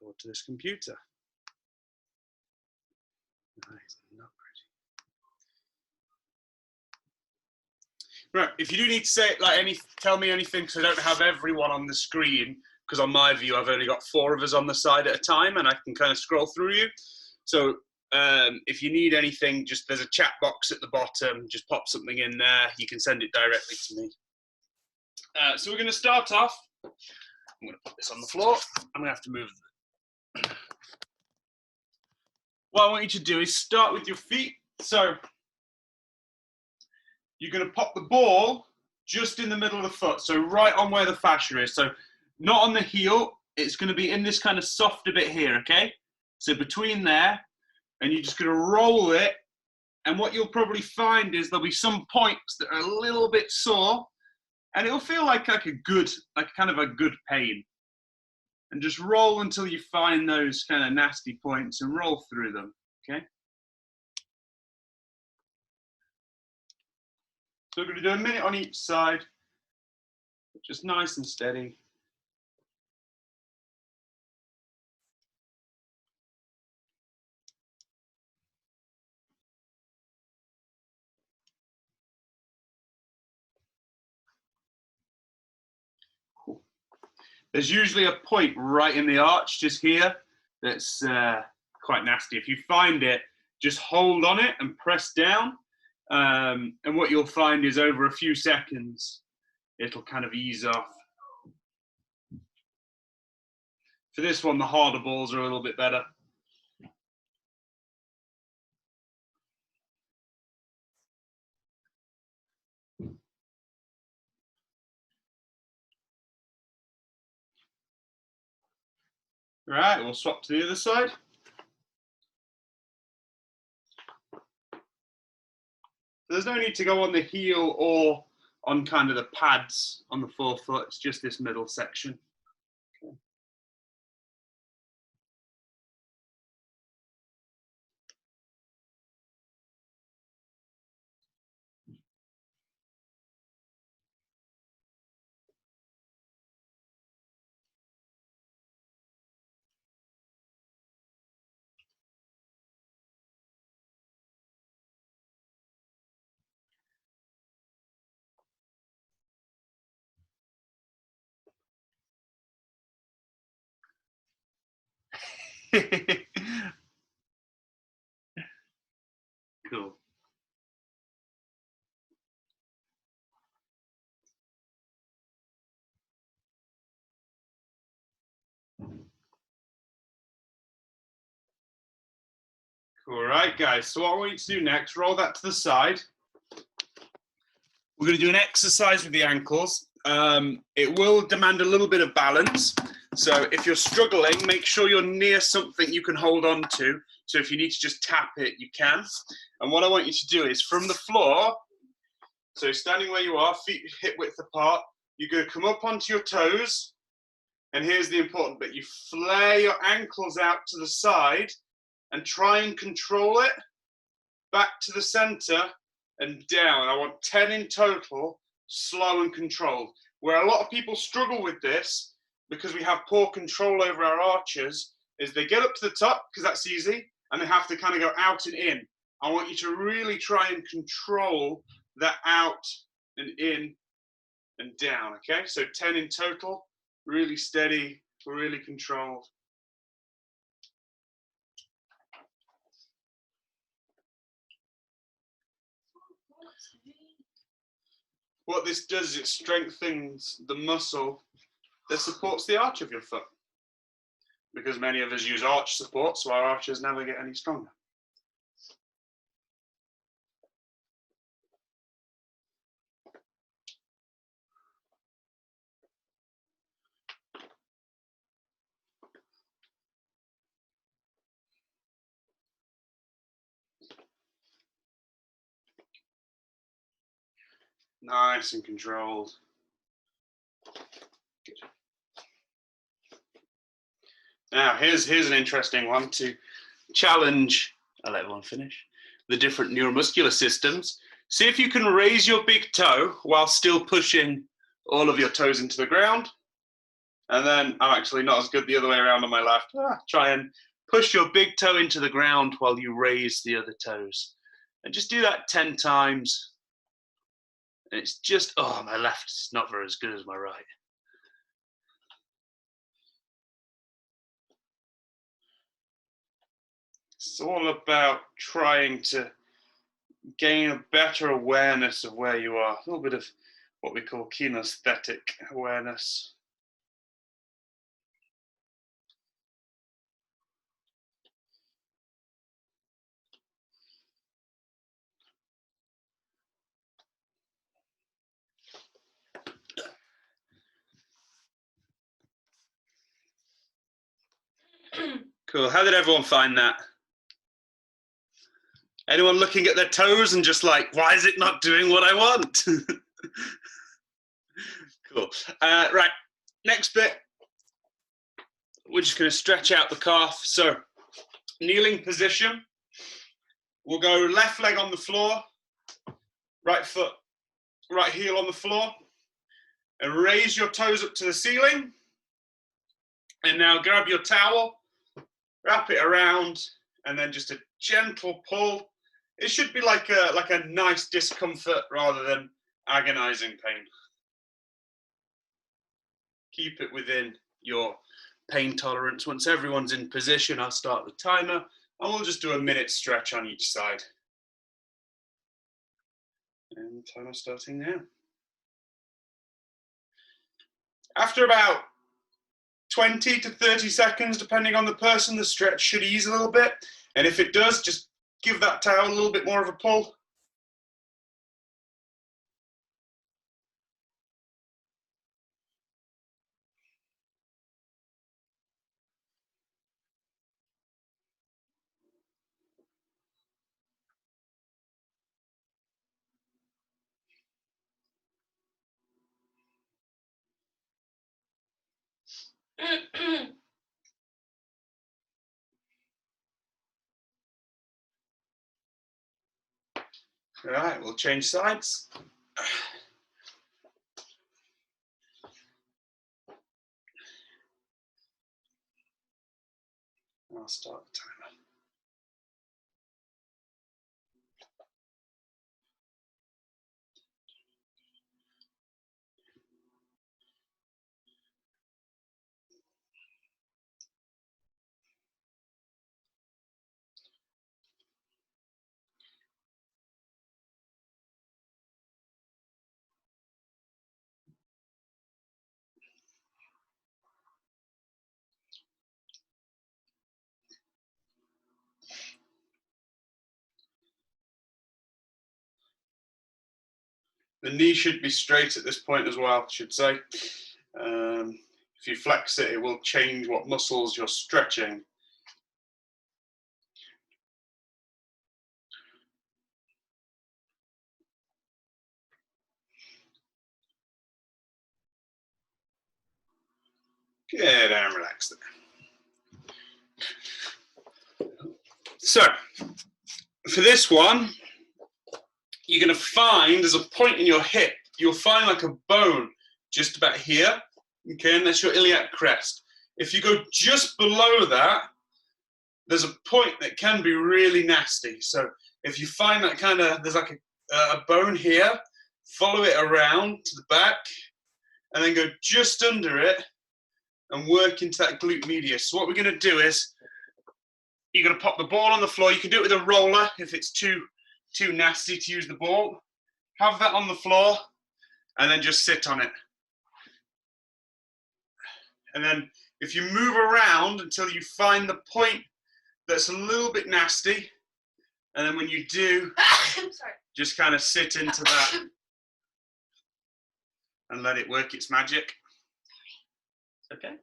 forward to this computer. Nice, not pretty. Right, if you do need to say like tell me anything, because I don't have everyone on the screen, because on my view I've only got 4 of us on the side at a time, and I can kind of scroll through you. So if you need anything, just there's a chat box at the bottom. Just pop something in there. You can send it directly to me. So we're going to start off. I'm going to put this on the floor. I'm going to have to move. What I want you to do is start with your feet. So you're going to pop the ball just in the middle of the foot, so right on where the fascia is. So not on the heel. It's going to be in this kind of softer bit here, okay? So between there, and you're just going to roll it. And what you'll probably find is there'll be some points that are a little bit sore, and it'll feel like kind of a good pain. And just roll until you find those kind of nasty points and roll through them, okay? So we're going to do a minute on each side, just nice and steady. Cool. There's usually a point right in the arch, just here, that's quite nasty. If you find it, just hold on it and press down. And what you'll find is over a few seconds, it'll kind of ease off. For this one, the harder balls are a little bit better. Right, we'll swap to the other side. There's no need to go on the heel or on kind of the pads on the forefoot. It's just this middle section. Okay. Cool. All right, guys. So what I want you to do next, roll that to the side. We're going to do an exercise with the ankles. It will demand a little bit of balance. So if you're struggling, make sure you're near something you can hold on to. So if you need to just tap it, you can. And what I want you to do is from the floor, so standing where you are, feet hip width apart, you're going to come up onto your toes. And here's the important bit. You flare your ankles out to the side and try and control it back to the center and down. I want 10 in total, slow and controlled. Where a lot of people struggle with this, because we have poor control over our arches, is they get up to the top, because that's easy, and they have to kind of go out and in. I want you to really try and control that out and in and down, okay? So 10 in total, really steady, really controlled. What this does is it strengthens the muscle that supports the arch of your foot. Because many of us use arch support, so our arches never get any stronger. Nice and controlled. Good. Now, here's an interesting one to challenge, I'll let everyone finish, the different neuromuscular systems. See if you can raise your big toe while still pushing all of your toes into the ground. And then I'm actually not as good the other way around on my left. Try and push your big toe into the ground while you raise the other toes. And just do that 10 times. And it's just, oh, my left is not very as good as my right. It's all about trying to gain a better awareness of where you are. A little bit of what we call kinesthetic awareness. Cool. How did everyone find that? Anyone looking at their toes and just like, why is it not doing what I want? Cool. Right, next bit. We're just going to stretch out the calf. So, kneeling position. We'll go left leg on the floor, right foot, right heel on the floor, and raise your toes up to the ceiling. And now grab your towel, wrap it around, and then just a gentle pull. It should be like a nice discomfort rather than agonizing pain. Keep it within your pain tolerance. Once everyone's in position, I'll start the timer, and we'll just do a minute stretch on each side. And timer starting now. After about 20 to 30 seconds, depending on the person, the stretch should ease a little bit. And if it does, just give that towel a little bit more of a pull. All right, we'll change sides. I'll start the timer. The knee should be straight at this point as well, I should say. If you flex it, it will change what muscles you're stretching. Good, and relax there. So, for this one, you're going to find there's a point in your hip. You'll find like a bone just about here, okay, and that's your iliac crest. If you go just below that, there's a point that can be really nasty. So if you find that kind of, there's like a bone here, follow it around to the back, and then go just under it and work into that glute medius. So what we're going to do is, you're going to pop the ball on the floor. You can do it with a roller if it's too nasty to use the ball. Have that on the floor, and then just sit on it. And then if you move around until you find the point that's a little bit nasty, and then when you do, just kind of sit into that and let it work its magic. Okay.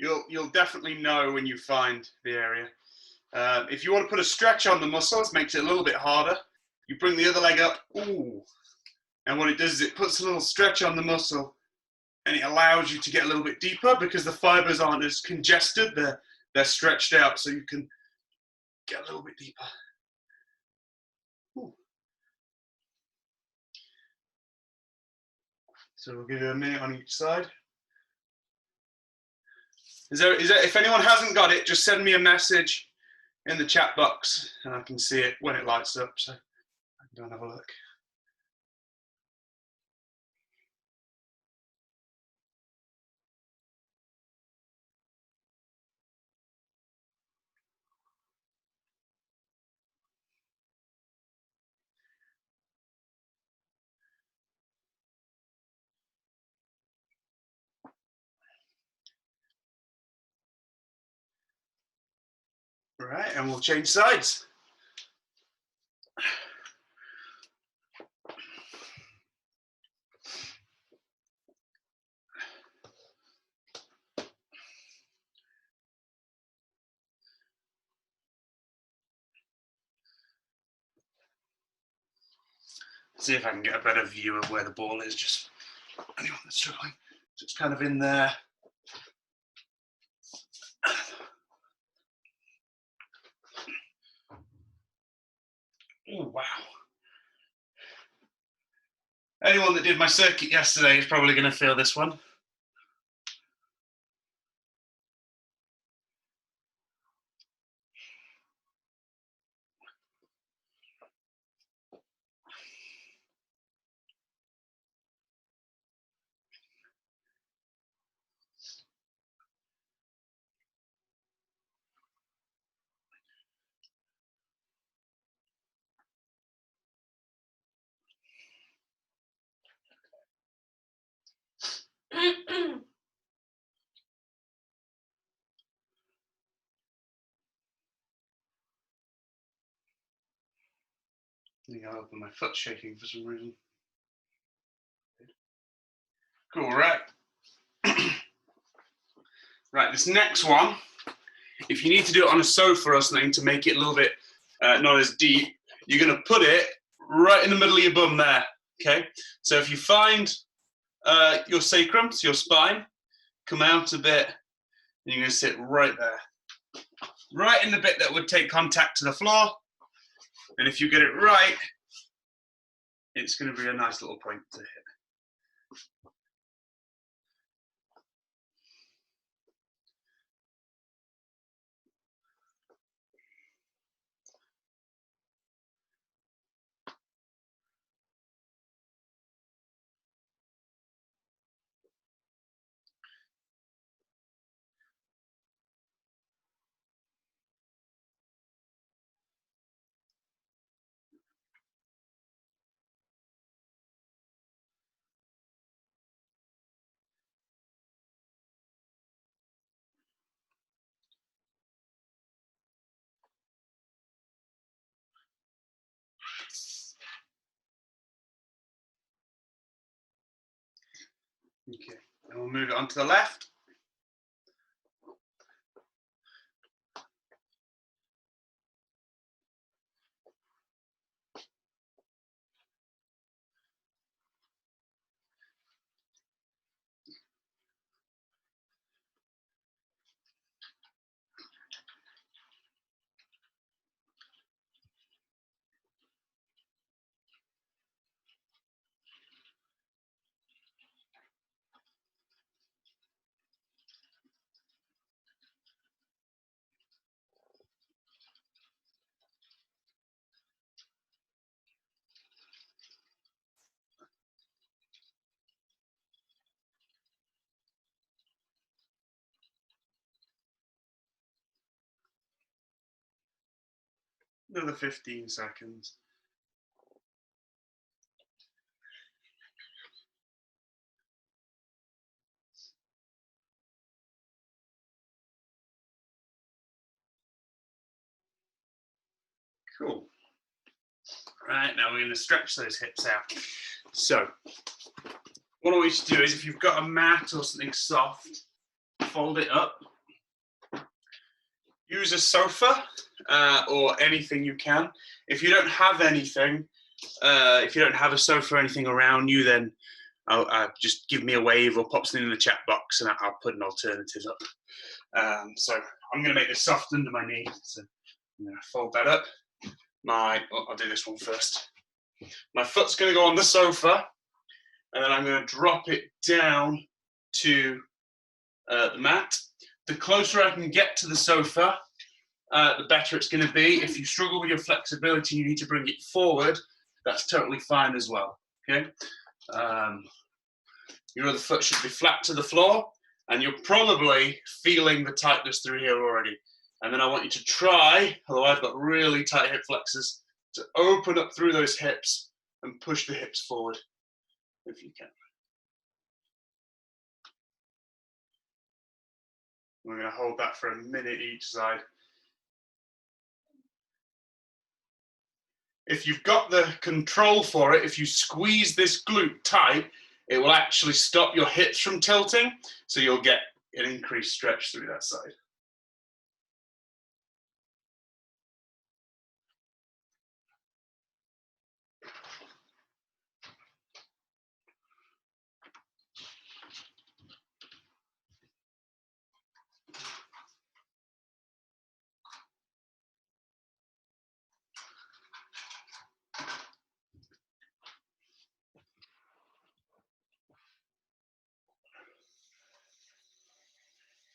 You'll definitely know when you find the area. If you want to put a stretch on the muscles, makes it a little bit harder. You bring the other leg up, ooh, and what it does is it puts a little stretch on the muscle, and it allows you to get a little bit deeper because the fibers aren't as congested, they're stretched out, so you can get a little bit deeper. Ooh. So we'll give it a minute on each side. If anyone hasn't got it, just send me a message in the chat box and I can see it when it lights up. So I can go and have a look. Right, and we'll change sides. See if I can get a better view of where the ball is, just anyone that's struggling. So it's kind of in there. Oh, wow. Anyone that did my circuit yesterday is probably going to feel this one. I think I'll open my foot shaking for some reason. Cool, right. Right, this next one, if you need to do it on a sofa or something to make it a little bit not as deep, you're going to put it right in the middle of your bum there, okay? So if you find your sacrum, so your spine, come out a bit, and you're going to sit right there. Right in the bit that would take contact to the floor, and if you get it right, it's going to be a nice little point to hit. Okay, and we'll move it onto the left. Another 15 seconds. Cool. Right, now we're going to stretch those hips out. So, what I want you to do is, if you've got a mat or something soft, fold it up. Use a sofa or anything you can. If you don't have anything, if you don't have a sofa or anything around you, then just give me a wave or pop something in the chat box and I'll put an alternative up. So I'm going to make this soft under my knee. So I'm going to fold that up. I'll do this one first. My foot's going to go on the sofa and then I'm going to drop it down to the mat. The closer I can get to the sofa, the better it's going to be. If you struggle with your flexibility, you need to bring it forward. That's totally fine as well. Okay. Your other foot should be flat to the floor, and you're probably feeling the tightness through here already. And then I want you to try, although I've got really tight hip flexors, to open up through those hips and push the hips forward if you can. We're going to hold that for a minute each side. If you've got the control for it, if you squeeze this glute tight, it will actually stop your hips from tilting, so you'll get an increased stretch through that side.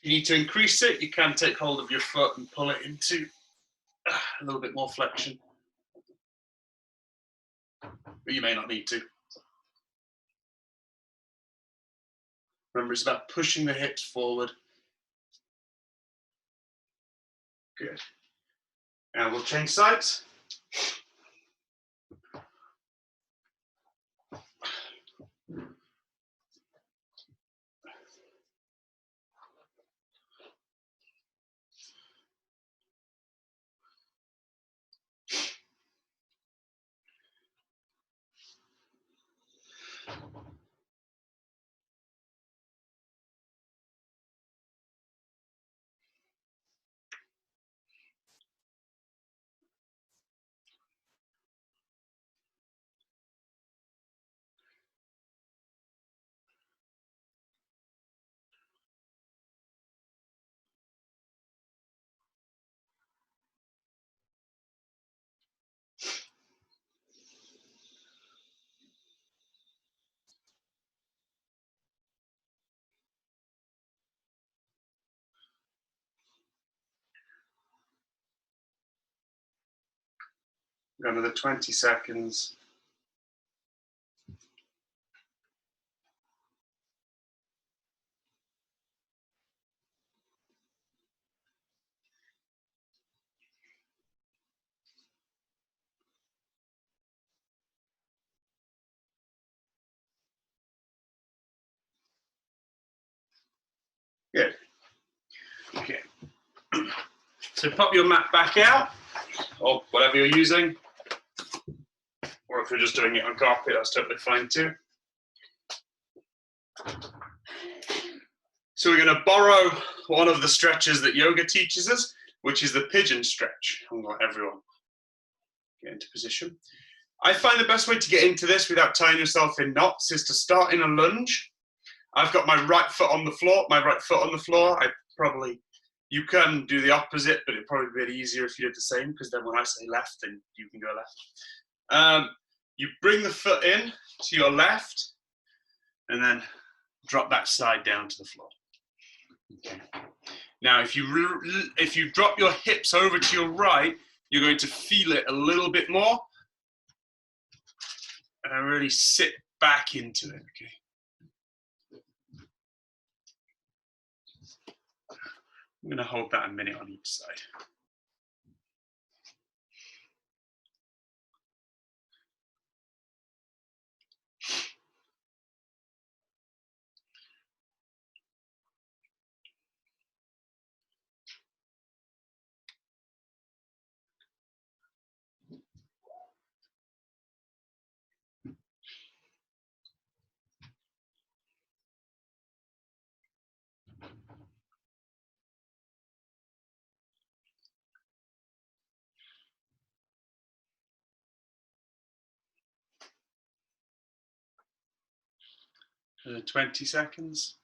You need to increase it, you can take hold of your foot and pull it into a little bit more flexion. But you may not need to. Remember, it's about pushing the hips forward. Good. And we'll change sides. Got another 20 seconds. Good. Okay. So pop your mat back out, or whatever you're using. Or if you're just doing it on carpet, that's totally fine too. So we're going to borrow one of the stretches that yoga teaches us, which is the pigeon stretch. I'm going to let everyone get into position. I find the best way to get into this without tying yourself in knots is to start in a lunge. I've got my right foot on the floor, you can do the opposite, but it'd probably be a bit easier if you did the same, because then when I say left, then you can go left. You bring the foot in to your left, and then drop that side down to the floor. Okay. Now, if you drop your hips over to your right, you're going to feel it a little bit more, and really sit back into it. Okay. I'm going to hold that a minute on each side. For 20 seconds.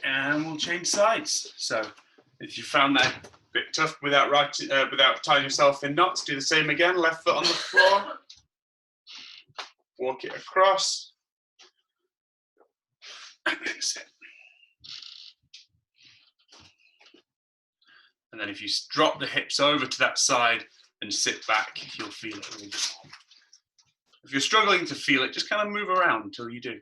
and we'll change sides. So if you found that a bit tough without tying yourself in knots, do the same again. Left foot on the floor, walk it across, and then sit. And then if you drop the hips over to that side and sit back, you'll feel it a little bit more. If you're struggling to feel it, just kind of move around until you do.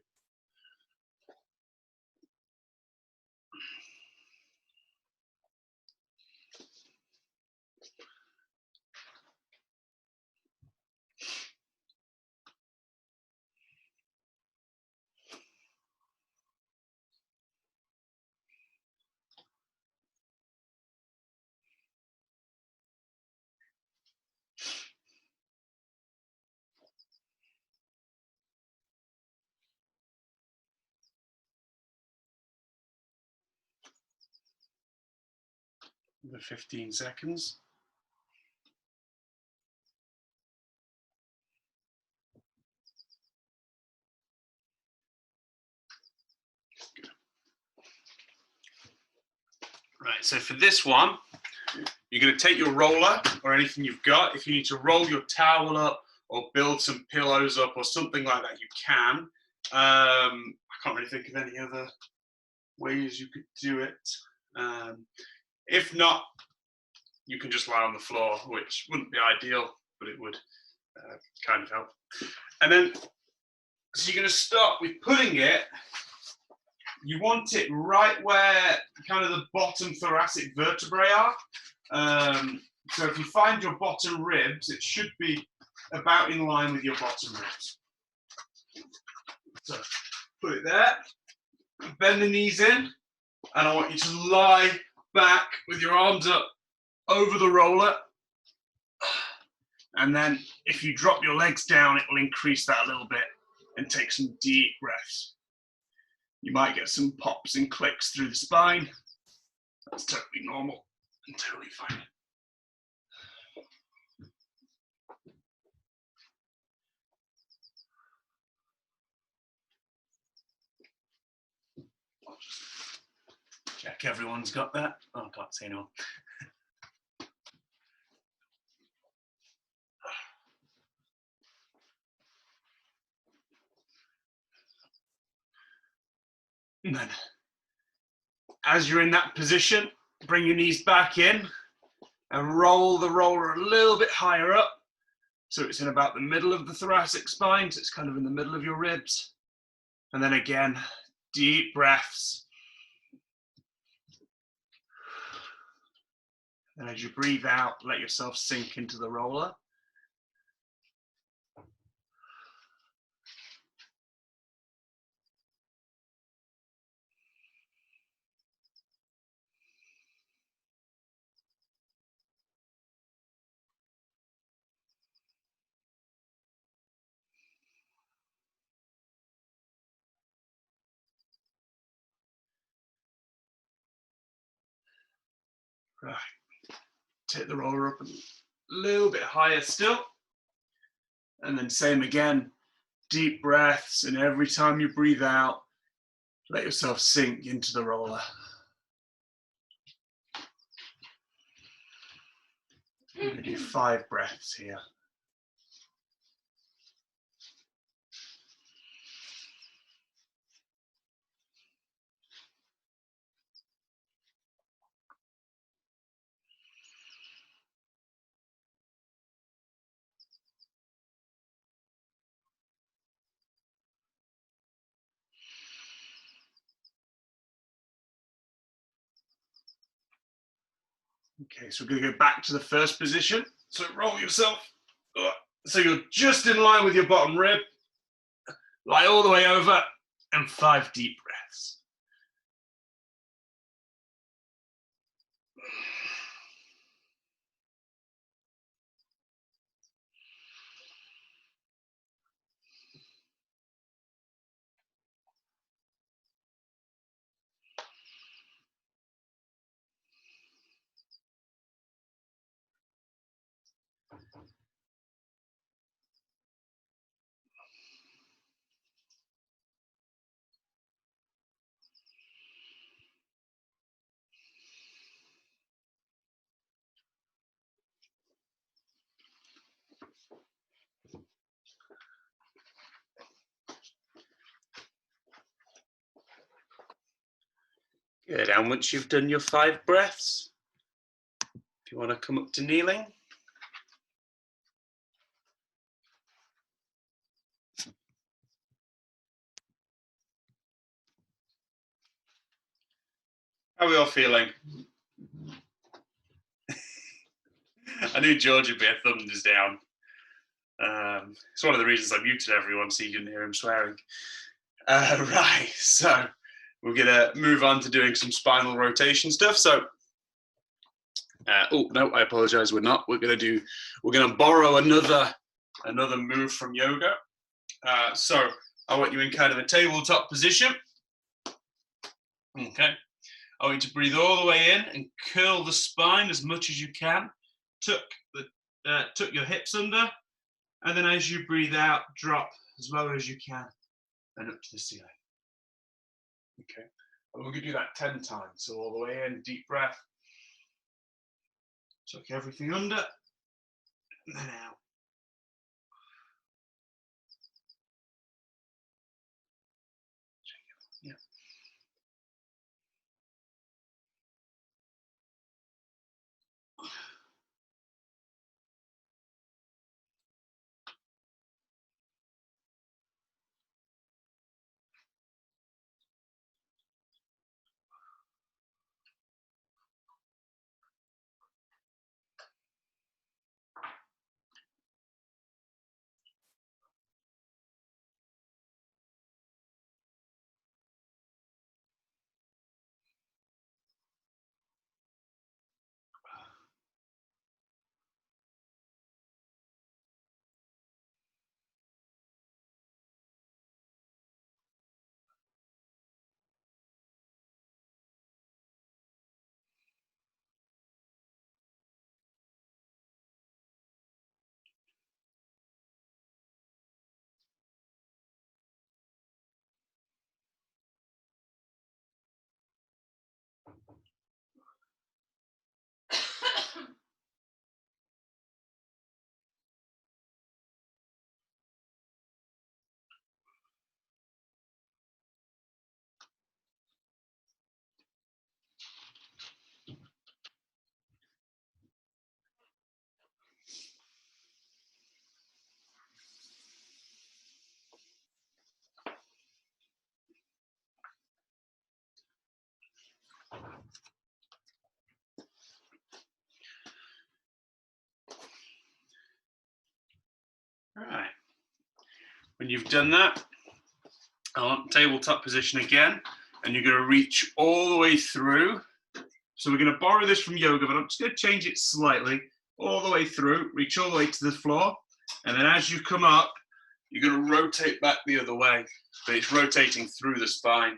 The 15 seconds. Good. Right, so for this one, you're going to take your roller or anything you've got. If you need to roll your towel up or build some pillows up or something like that, you can. I can't really think of any other ways you could do it. If not, you can just lie on the floor, which wouldn't be ideal, but it would kind of help. And then, so you're going to start with putting it, you want it right where kind of the bottom thoracic vertebrae are. So if you find your bottom ribs, it should be about in line with your bottom ribs. So put it there, bend the knees in, and I want you to lie back with your arms up over the roller. And then if you drop your legs down, it will increase that a little bit, and take some deep breaths. You might get some pops and clicks through the spine. That's totally normal and totally fine. Check everyone's got that. Oh, I can't say no. And then, as you're in that position, bring your knees back in and roll the roller a little bit higher up. So it's in about the middle of the thoracic spine, so it's kind of in the middle of your ribs. And then again, deep breaths. And as you breathe out, let yourself sink into the roller. Right. Take the roller up a little bit higher still. And then same again, deep breaths. And every time you breathe out, let yourself sink into the roller. I'm going to do 5 breaths here. Okay, so we're going to go back to the first position. So roll yourself. So you're just in line with your bottom rib. Lie all the way over and 5 deep breaths. Good, and once you've done your 5 breaths, if you want to come up to kneeling. How are we all feeling? I knew George would be a thumbs us down. It's one of the reasons I muted everyone so you didn't hear him swearing. Right, so we're gonna move on to doing some spinal rotation stuff. So, oh no, I apologize. We're not. We're gonna borrow another move from yoga. So I want you in kind of a tabletop position. Okay. I want you to breathe all the way in and curl the spine as much as you can. Tuck your hips under, and then as you breathe out, drop as low as you can and up to the ceiling. Okay, and we're going to do that 10 times. So all the way in, deep breath. Tuck everything under, and then out. Yeah. All right. When you've done that, I want tabletop position again, and you're going to reach all the way through. So we're going to borrow this from yoga, but I'm just going to change it slightly, all the way through, reach all the way to the floor, and then as you come up, you're going to rotate back the other way, but it's rotating through the spine,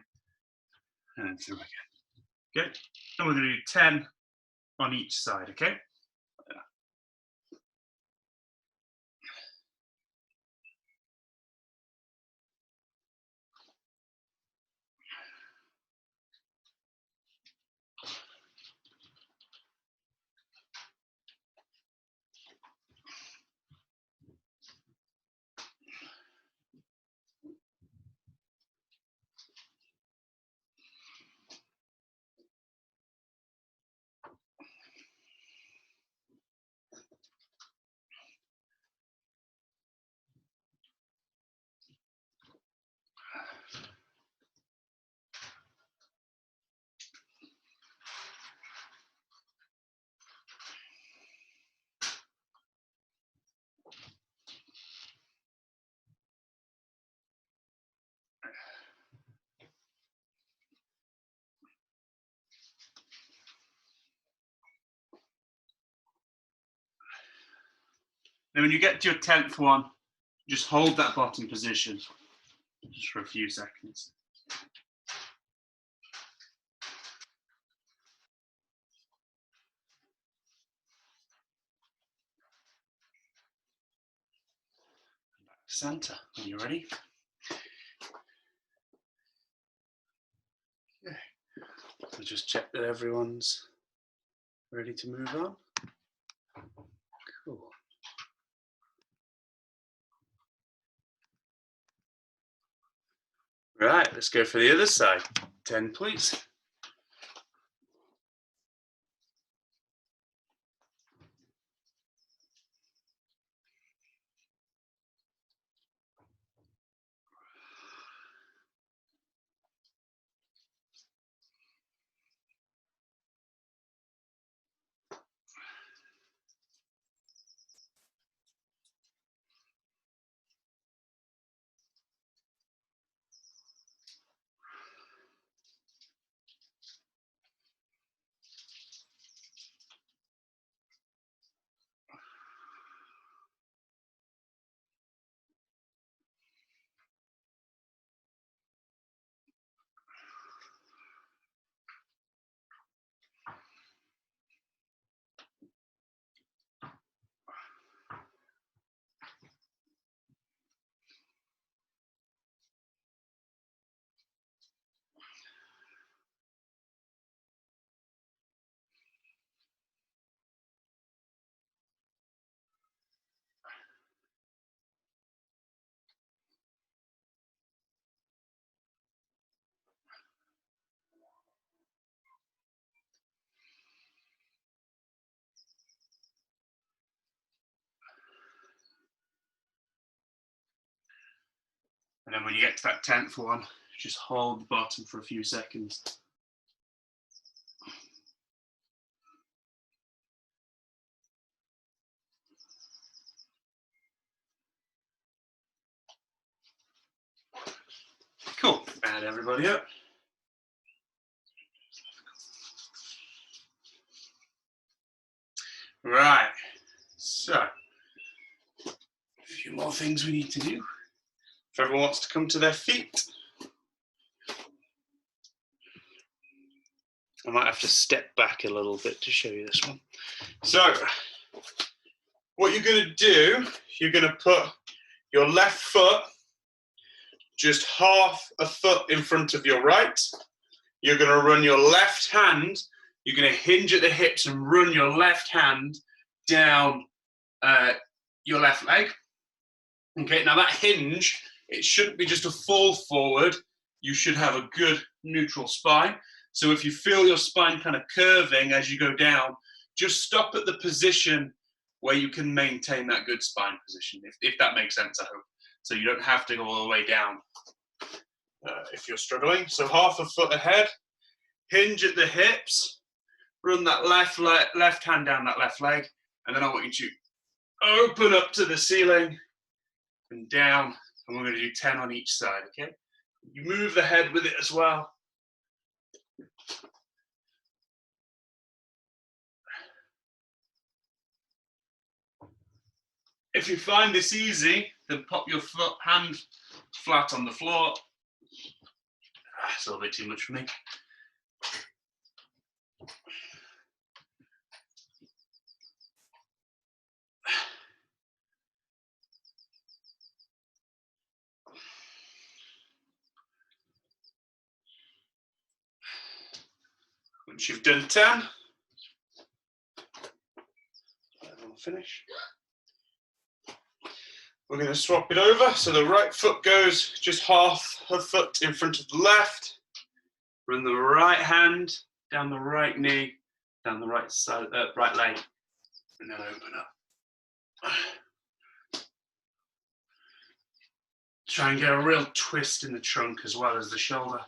and then through again. Okay, and we're going to do 10 on each side, okay? Then when you get to your 10th one, just hold that bottom position just for a few seconds. Back to center when you're ready. Okay. So just check that everyone's ready to move on. Cool. Right, let's go for the other side. 10, please. And then when you get to that 10th one, just hold the bottom for a few seconds. Cool. Add everybody up. Right. So, a few more things we need to do. If everyone wants to come to their feet, I might have to step back a little bit to show you this one. So, what you're going to do, you're going to put your left foot just half a foot in front of your right. You're going to run your left hand, you're going to hinge at the hips and run your left hand down your left leg. Okay, now that hinge, it shouldn't be just a fall forward. You should have a good neutral spine. So if you feel your spine kind of curving as you go down, just stop at the position where you can maintain that good spine position, if that makes sense, I hope. So you don't have to go all the way down if you're struggling. So half a foot ahead, hinge at the hips, run that left hand down that left leg, and then I want you to open up to the ceiling and down, and we're going to do 10 on each side, okay? You move the head with it as well. If you find this easy, then pop your hand flat on the floor. It's a little bit too much for me. Once you've done 10, we'll finish. We're going to swap it over. So the right foot goes just half a foot in front of the left. Run the right hand down the right knee, down the right side, right leg, and then open up. Try and get a real twist in the trunk as well as the shoulder.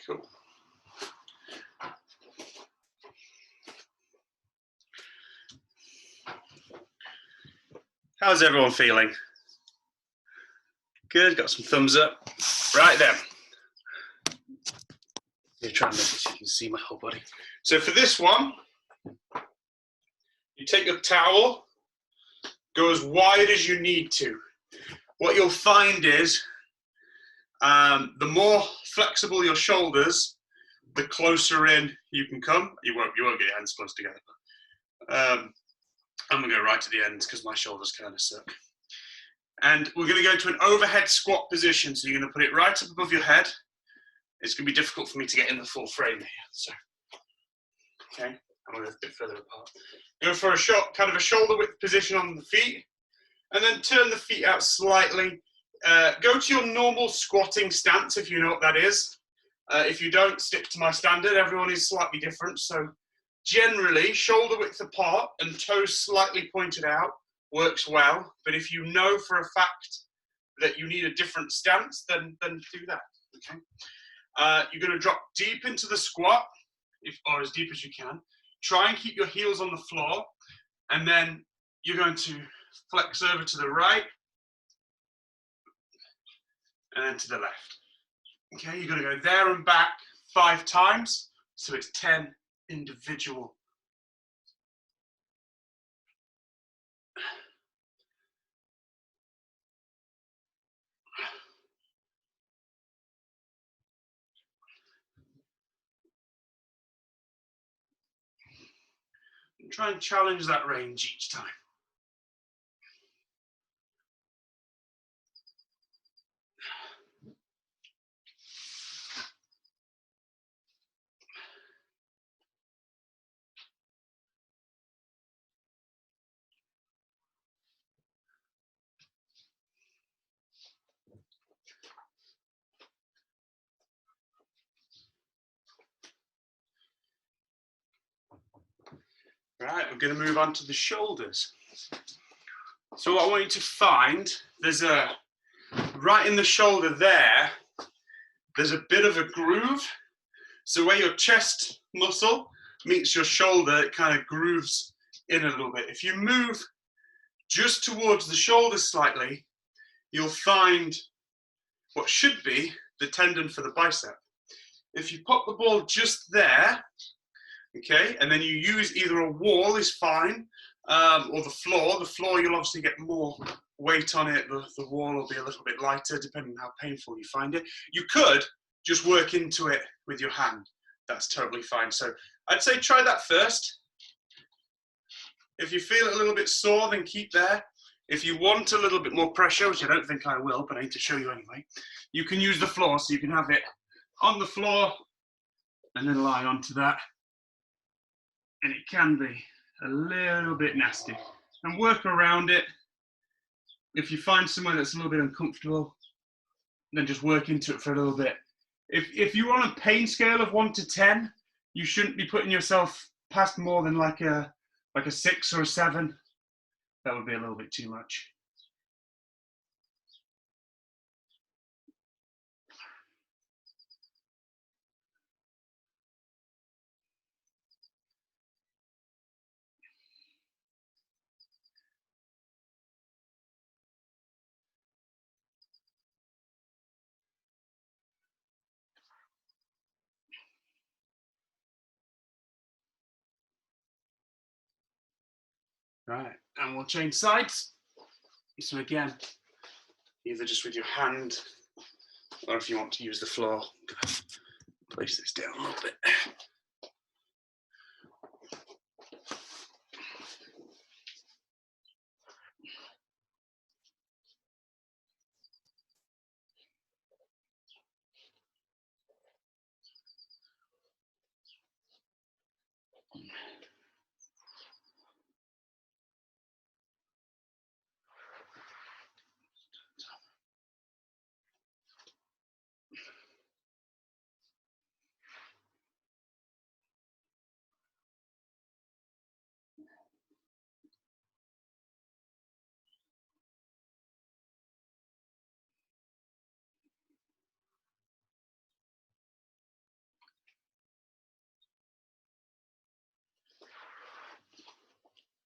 Cool. How's everyone feeling? Good, got some thumbs up. Right then. Let me try and make it so you can see my whole body. So for this one, you take your towel, go as wide as you need to. What you'll find is the more flexible your shoulders, the closer in you can come. You won't get your hands close together. I'm going to go right to the ends because my shoulders kind of suck. And we're going to go into an overhead squat position. So you're going to put it right up above your head. It's going to be difficult for me to get in the full frame here. So, okay, I'm going to go a bit further apart. Go for a kind of a shoulder width position on the feet, and then turn the feet out slightly. Go to your normal squatting stance if you know what that is. If you don't, stick to my standard. Everyone is slightly different. So generally, shoulder width apart and toes slightly pointed out works well. But if you know for a fact that you need a different stance, then do that. Okay. You're going to drop deep into the squat, or as deep as you can. Try and keep your heels on the floor, and then you're going to flex over to the right, and then to the left. Okay, you're going to go there and back 5 times, so it's 10 individual. And try and challenge that range each time. going to move on to the shoulders. So what I want you to find, there's a, right in the shoulder there, there's a bit of a groove. So where your chest muscle meets your shoulder, it kind of grooves in a little bit. If you move just towards the shoulder slightly, you'll find what should be the tendon for the bicep. If you pop the ball just there, okay, and then you use either a wall is fine, or the floor you'll obviously get more weight on it, the wall will be a little bit lighter depending on how painful you find it. You could just work into it with your hand, that's totally fine. So I'd say try that first. If you feel it a little bit sore, then keep there. If you want a little bit more pressure, which I don't think I will, but I need to show you anyway, you can use the floor, so you can have it on the floor and then lie onto that. And it can be a little bit nasty. And work around it. If you find somewhere that's a little bit uncomfortable, then just work into it for a little bit. If you're on a pain scale of 1 to 10, you shouldn't be putting yourself past more than like a 6 or a 7. That would be a little bit too much. Right, and we'll change sides. So again, either just with your hand, or if you want to use the floor, place this down a little bit.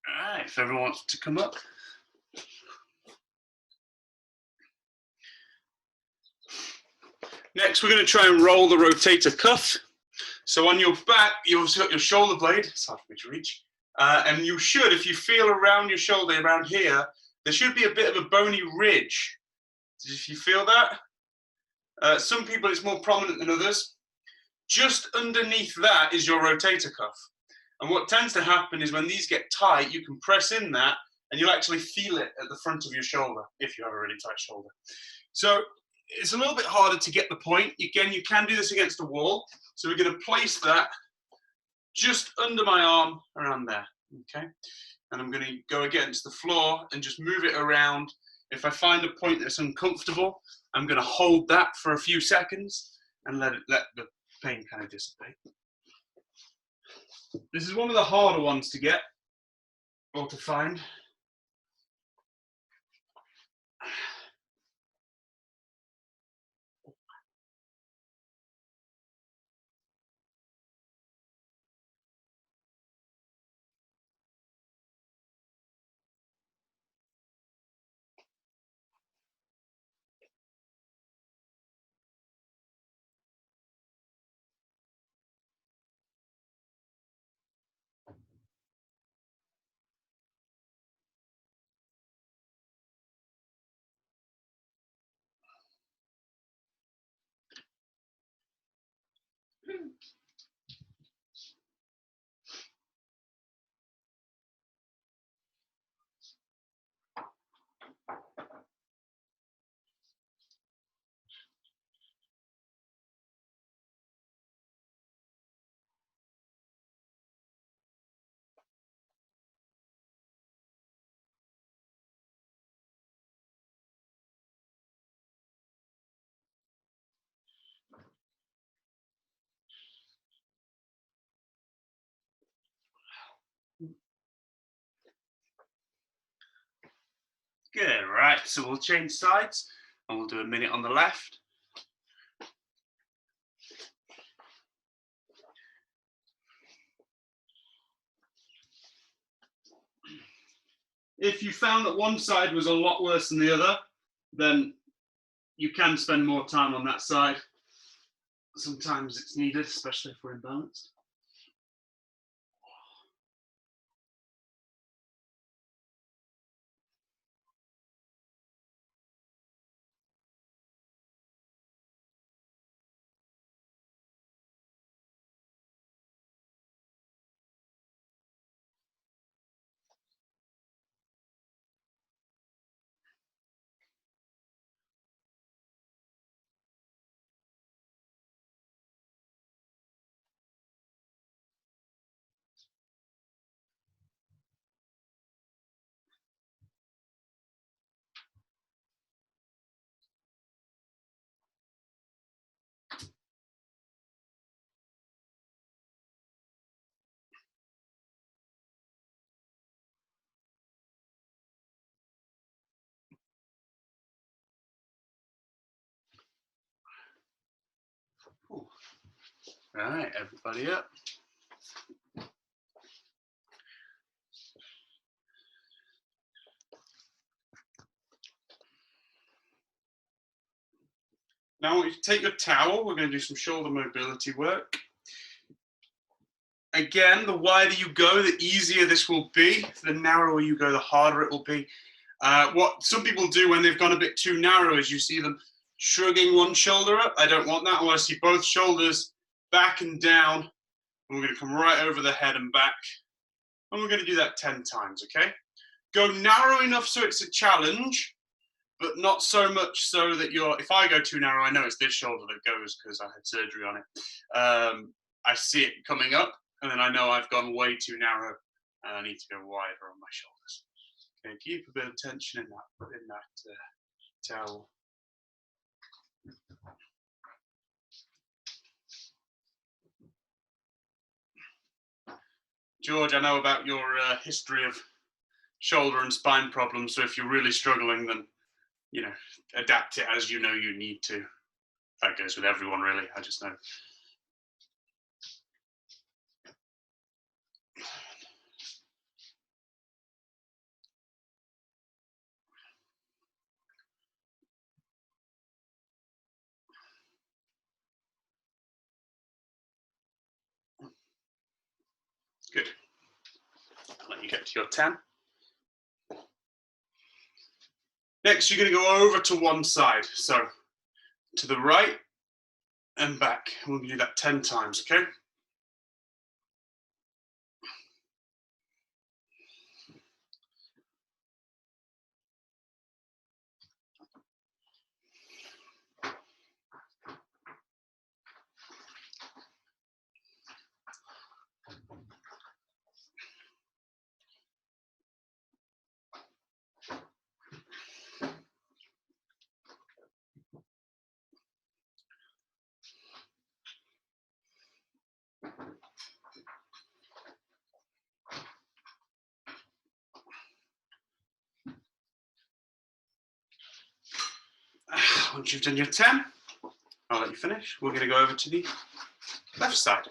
All right, if everyone wants to come up. Next, we're going to try and roll the rotator cuff. So on your back, you've got your shoulder blade, it's hard for me to reach, and you should, if you feel around your shoulder, around here, there should be a bit of a bony ridge. If you feel that, some people it's more prominent than others. Just underneath that is your rotator cuff. And what tends to happen is when these get tight, you can press in that and you'll actually feel it at the front of your shoulder if you have a really tight shoulder. So it's a little bit harder to get the point. Again, you can do this against a wall. So we're going to place that just under my arm around there, okay? And I'm going to go against the floor and just move it around. If I find a point that's uncomfortable, I'm going to hold that for a few seconds and let the pain kind of dissipate. This is one of the harder ones to get or to find. Good, right, so we'll change sides and we'll do a minute on the left. If you found that one side was a lot worse than the other, then you can spend more time on that side. Sometimes it's needed, especially if we're imbalanced. Ooh. Right, everybody up. Now I want you to take your towel, we're going to do some shoulder mobility work. Again, the wider you go, the easier this will be. The narrower you go, the harder it will be. What some people do when they've gone a bit too narrow is you see them shrugging one shoulder up. I don't want that. I want to see both shoulders back and down. And we're going to come right over the head and back. And we're going to do that 10 times, okay? Go narrow enough so it's a challenge, but not so much so that if I go too narrow, I know it's this shoulder that goes because I had surgery on it. I see it coming up, and then I know I've gone way too narrow, and I need to go wider on my shoulders. Okay, keep a bit of tension in that towel. George, I know about your history of shoulder and spine problems, so if you're really struggling, then, you know, adapt it as you know you need to. That goes with everyone, really, I just know. Good. I'll let you get to your 10. Next, you're going to go over to one side. So to the right and back. We're going to do that 10 times, okay? Once you've done your 10, I'll let you finish. We're going to go over to the left side.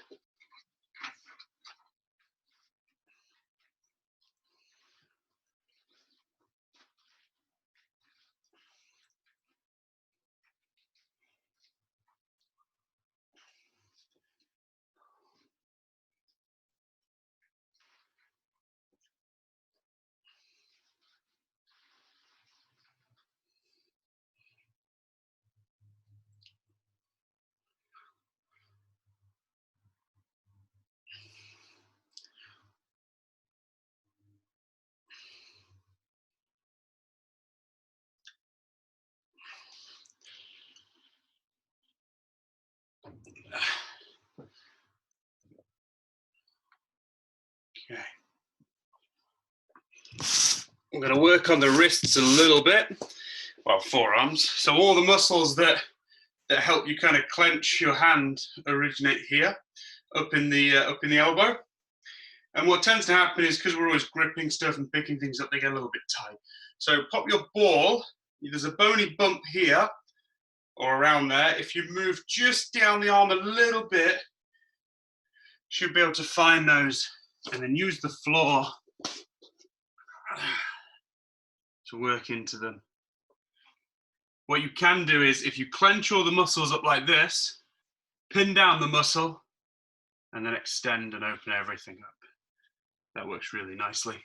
Okay. I'm going to work on the wrists a little bit, well, forearms. So all the muscles that help you kind of clench your hand originate here, up in the elbow. And what tends to happen is because we're always gripping stuff and picking things up, they get a little bit tight. So pop your ball, there's a bony bump here or around there. If you move just down the arm a little bit, you should be able to find those and then use the floor to work into them. What you can do is if you clench all the muscles up like this, pin down the muscle and then extend and open everything up. That works really nicely.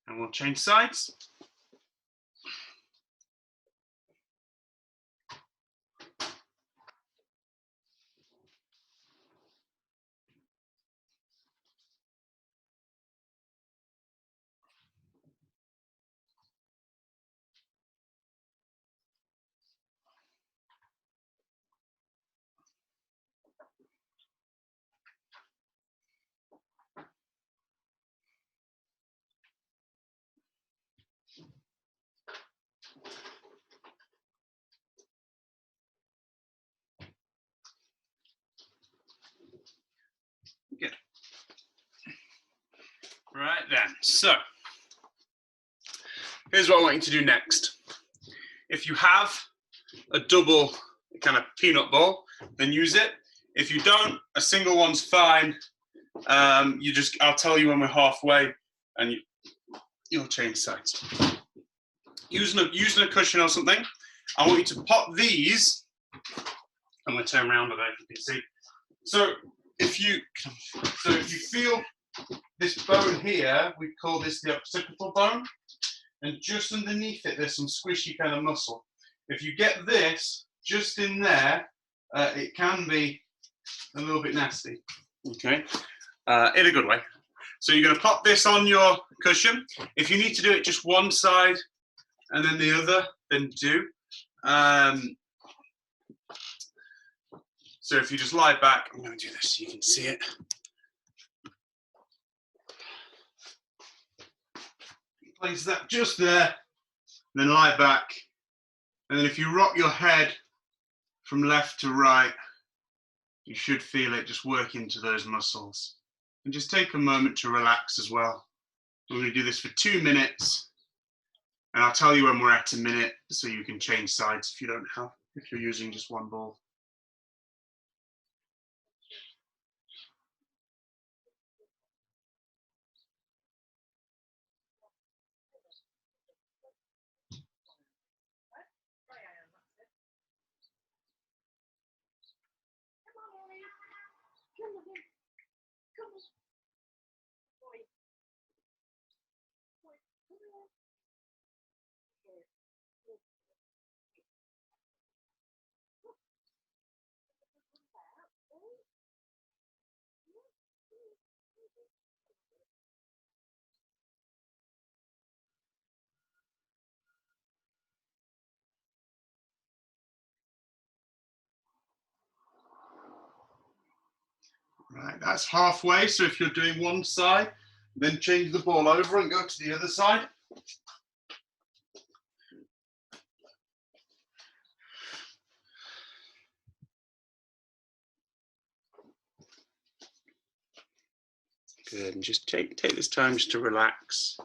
And we'll change sides. Good. Right then, so here's what I want you to do next. If you have a double kind of peanut ball, then use it. If you don't, a single one's fine. I'll tell you when we're halfway and you'll change sides. Using a cushion or something, I want you to pop these. I'm going to turn around a bit, you can see. So if you feel this bone here, we call this the occipital bone, and just underneath it there's some squishy kind of muscle. If you get this just in there, it can be a little bit nasty. Okay, in a good way. So you're going to pop this on your cushion. If you need to do it just one side and then the other, then do. So if you just lie back, I'm going to do this so you can see it. Place that just there, then lie back. And then if you rock your head from left to right, you should feel it just work into those muscles. And just take a moment to relax as well. We're going to do this for 2 minutes. And I'll tell you when we're at a minute so you can change sides if you're using just one ball. Right, that's halfway. So if you're doing one side, then change the ball over and go to the other side. Good, and just take this time just to relax.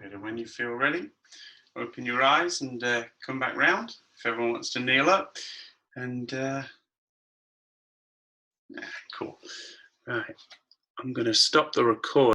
Good, and when you feel ready, open your eyes and come back round if everyone wants to kneel up. And cool. Right, I'm going to stop the recording.